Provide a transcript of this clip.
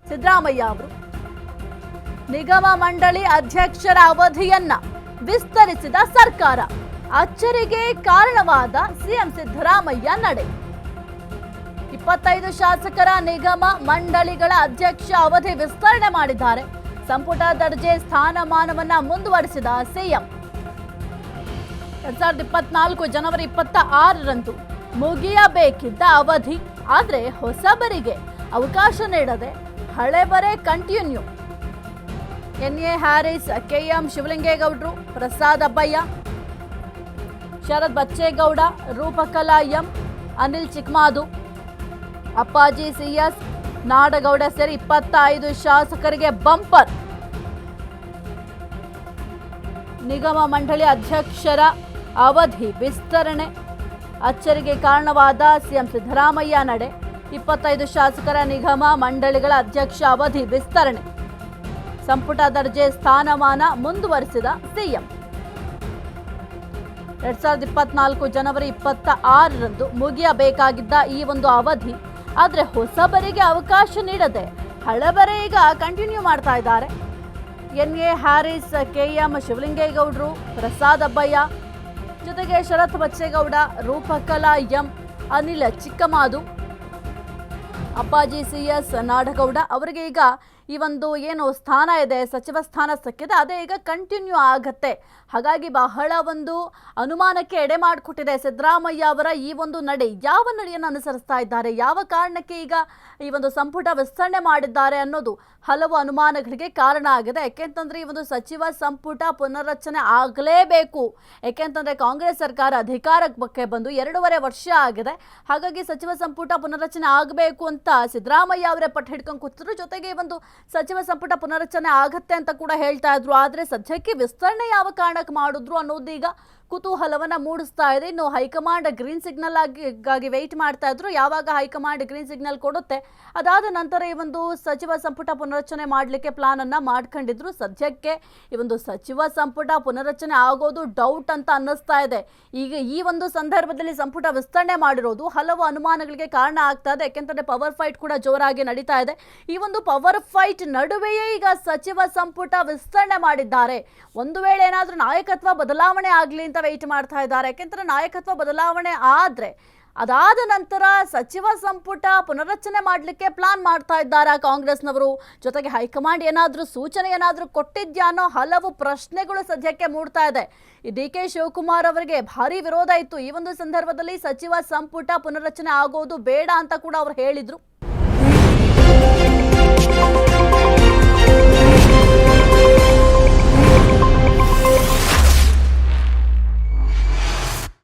ಸಿದ್ದರಾಮಯ್ಯ ಅವರು ನಿಗಮ ಮಂಡಳಿ ಅಧ್ಯಕ್ಷರ ಅವಧಿಯನ್ನ ವಿಸ್ತರಿಸಿದ ಸರ್ಕಾರ. ಅಚ್ಚರಿಗೆ ಕಾರಣವಾದ ಸಿಎಂ ಸಿದ್ದರಾಮಯ್ಯ ನಡೆ. 25 ಶಾಸಕರ ನಿಗಮ ಮಂಡಳಿಗಳ ಅಧ್ಯಕ್ಷ ಅವಧಿ ವಿಸ್ತರಣೆ ಮಾಡಿದ್ದಾರೆ. ಸಂಪುಟ ದರ್ಜೆ ಸ್ಥಾನಮಾನವನ್ನ ಮುಂದುವರಿಸಿದ ಸಿಎಂ. 2024 ಜನವರಿ 26ರಂದು ಮುಗಿಯಬೇಕಿದ್ದ ಅವಧಿ, ಆದರೆ ಹೊಸಬರಿಗೆ ಅವಕಾಶ ನೀಡದೆ ಹಳೆಬರೇ ಕಂಟಿನ್ಯೂ. ಎನ್ಎ ಹ್ಯಾರಿಸ್, ಕೆಎಂ ಶಿವಲಿಂಗೇಗೌಡರು, ಪ್ರಸಾದ್ ಅಬ್ಬಯ್ಯ, ಶರತ್ ಬಚ್ಚೇಗೌಡ, ರೂಪಕಲಾ ಎಂ, ಅನಿಲ್ ಚಿಕ್ಮಾದು, ಅಪ್ಪಾಜಿ ಸಿಎಸ್, ನಾಡಗೌಡ ಸೇರಿ 25 ಶಾಸಕರಿಗೆ ಬಂಪರ್. ನಿಗಮ ಮಂಡಳಿ ಅಧ್ಯಕ್ಷರ ಅವಧಿ ವಿಸ್ತರಣೆ. ಅಚ್ಚರಿಗೆ ಕಾರಣವಾದ ಸಿಎಂ ಸಿದ್ದರಾಮಯ್ಯ ನಡೆ. 25 ಶಾಸಕರ ನಿಗಮ ಮಂಡಳಿಗಳ ಅಧ್ಯಕ್ಷ ಅವಧಿ ವಿಸ್ತರಣೆ. ಸಂಪುಟ ದರ್ಜೆ ಸ್ಥಾನಮಾನ ಮುಂದುವರಿಸಿದ ಸಿಎಂ. 2024 ಜನವರಿ 26ರಂದು ಮುಗಿಯಬೇಕಾಗಿದ್ದ ಈ ಒಂದು ಅವಧಿ, ಆದರೆ ಹೊಸಬರಿಗೆ ಅವಕಾಶ ನೀಡದೆ ಹಳೆಬರೇ ಈಗ ಕಂಟಿನ್ಯೂ ಮಾಡ್ತಾ ಇದ್ದಾರೆ. ಎನ್ಎ ಹ್ಯಾರಿಸ್, ಕೆಎಂ ಶಿವಲಿಂಗೇಗೌಡರು, ಪ್ರಸಾದ್ ಅಬ್ಬಯ್ಯ, ಜೊತೆಗೆ ಶರತ್ ಬಚ್ಚೇಗೌಡ, ರೂಪಕಲಾ ಎಂ, ಅನಿಲ್ ಚಿಕ್ಕಮಾದು, ಅಪ್ಪಾಜಿ ಸಿಎಸ್, ನಾಡಗೌಡ ಅವರಿಗೆ ಈಗ ಈ ಒಂದು ಏನು ಸ್ಥಾನ ಇದೆ, ಸಚಿವ ಸ್ಥಾನ ಸಿಕ್ಕಿದೆ, ಅದೇ ಈಗ ಕಂಟಿನ್ಯೂ ಆಗತ್ತೆ. ಹಾಗಾಗಿ ಬಹಳ ಒಂದು ಅನುಮಾನಕ್ಕೆ ಎಡೆ ಮಾಡಿಕೊಟ್ಟಿದೆ ಸಿದ್ದರಾಮಯ್ಯ ಅವರ ಈ ಒಂದು ನಡೆ. ಯಾವ ನಡೆಯನ್ನು ಅನುಸರಿಸ್ತಾ ಇದ್ದಾರೆ, ಯಾವ ಕಾರಣಕ್ಕೆ ಈಗ ಈ ಒಂದು ಸಂಪುಟ ವಿಸ್ತರಣೆ ಮಾಡಿದ್ದಾರೆ ಅನ್ನೋದು ಹಲವು ಅನುಮಾನಗಳಿಗೆ ಕಾರಣ ಆಗಿದೆ. ಯಾಕೆಂತಂದ್ರೆ ಈ ಒಂದು ಸಚಿವ ಸಂಪುಟ ಪುನರ್ರಚನೆ ಆಗಲೇಬೇಕು. ಯಾಕೆಂತಂದ್ರೆ ಕಾಂಗ್ರೆಸ್ ಸರ್ಕಾರ ಅಧಿಕಾರಕ್ಕೆ ಬಂದು 2.5 ವರ್ಷ ಆಗಿದೆ. ಹಾಗಾಗಿ ಸಚಿವ ಸಂಪುಟ ಪುನರ್ರಚನೆ ಆಗಬೇಕು ಅಂತ ಸಿದ್ದರಾಮಯ್ಯ ಅವರೇ ಪಟ್ಟು ಹಿಡ್ಕೊಂಡು ಕೂತಿದ್ರು. ಜೊತೆಗೆ ಒಂದು ಸಚಿವ ಸಂಪುಟ ಪುನರ್ರಚನೆ ಆಗತ್ತೆ ಅಂತ ಕೂಡ ಹೇಳ್ತಾ ಇದ್ರು. ಆದ್ರೆ ಸದ್ಯಕ್ಕೆ ವಿಸ್ತರಣೆ ಯಾವ ಕಾರಣಕ್ಕೆ ಮಾಡಿದ್ರು ಅನ್ನೋದೀಗ ಕುತೂಹಲವನ್ನ ಮೂಡಿಸ್ತಾ ಇದೆ. ಇನ್ನು ಹೈಕಮಾಂಡ್ ಗ್ರೀನ್ ಸಿಗ್ನಲ್ ಆಗಿ ವೆಯ್ಟ್ ಮಾಡ್ತಾ ಇದ್ರು. ಯಾವಾಗ ಹೈಕಮಾಂಡ್ ಗ್ರೀನ್ ಸಿಗ್ನಲ್ ಕೊಡುತ್ತೆ, ಅದಾದ ನಂತರ ಈ ಒಂದು ಸಚಿವ ಸಂಪುಟ ಪುನರ್ರಚನೆ ಮಾಡಲಿಕ್ಕೆ ಪ್ಲಾನ್ ಅನ್ನ ಮಾಡ್ಕೊಂಡಿದ್ರು. ಸದ್ಯಕ್ಕೆ ಈ ಒಂದು ಸಚಿವ ಸಂಪುಟ ಪುನರ್ರಚನೆ ಆಗೋದು ಡೌಟ್ ಅಂತ ಅನ್ನಿಸ್ತಾ ಇದೆ. ಈಗ ಈ ಒಂದು ಸಂದರ್ಭದಲ್ಲಿ ಸಂಪುಟ ವಿಸ್ತರಣೆ ಮಾಡಿರೋದು ಹಲವು ಅನುಮಾನಗಳಿಗೆ ಕಾರಣ ಆಗ್ತಾ ಇದೆ. ಯಾಕೆಂತಂದ್ರೆ ಪವರ್ ಫೈಟ್ ಕೂಡ ಜೋರಾಗಿ ನಡೀತಾ ಇದೆ. ಈ ಒಂದು ಪವರ್ ಫೈಟ್ ನಡುವೆಯೇ ಈಗ ಸಚಿವ ಸಂಪುಟ ವಿಸ್ತರಣೆ ಮಾಡಿದ್ದಾರೆ. ಒಂದು ವೇಳೆ ಏನಾದ್ರೂ ನಾಯಕತ್ವ ಬದಲಾವಣೆ ಆಗಲಿ ಅಂತ ವೆಯ್ಟ್ ಮಾಡ್ತಾ ಇದ್ದಾರೆ. ಯಾಕೆಂದ್ರೆ ನಾಯಕತ್ವ ಬದಲಾವಣೆ ಆದ್ರೆ ಅದಾದ ನಂತರ ಸಚಿವ ಸಂಪುಟ ಪುನರ್ರಚನೆ ಮಾಡಲಿಕ್ಕೆ ಪ್ಲಾನ್ ಮಾಡ್ತಾ ಇದ್ದಾರೆ ಕಾಂಗ್ರೆಸ್ನವರು. ಜೊತೆಗೆ ಹೈಕಮಾಂಡ್ ಏನಾದರೂ ಸೂಚನೆ ಏನಾದರೂ ಕೊಟ್ಟಿದ್ಯಾ ಅನ್ನೋ ಹಲವು ಪ್ರಶ್ನೆಗಳು ಸದ್ಯಕ್ಕೆ ಮೂಡ್ತಾ ಇದೆ. ಈ ಡಿ ಕೆ ಶಿವಕುಮಾರ್ ಅವರಿಗೆ ಭಾರಿ ವಿರೋಧ ಇತ್ತು. ಈ ಒಂದು ಸಂದರ್ಭದಲ್ಲಿ ಸಚಿವ ಸಂಪುಟ ಪುನರ್ರಚನೆ ಆಗೋದು ಬೇಡ ಅಂತ ಕೂಡ ಅವರು ಹೇಳಿದ್ರು.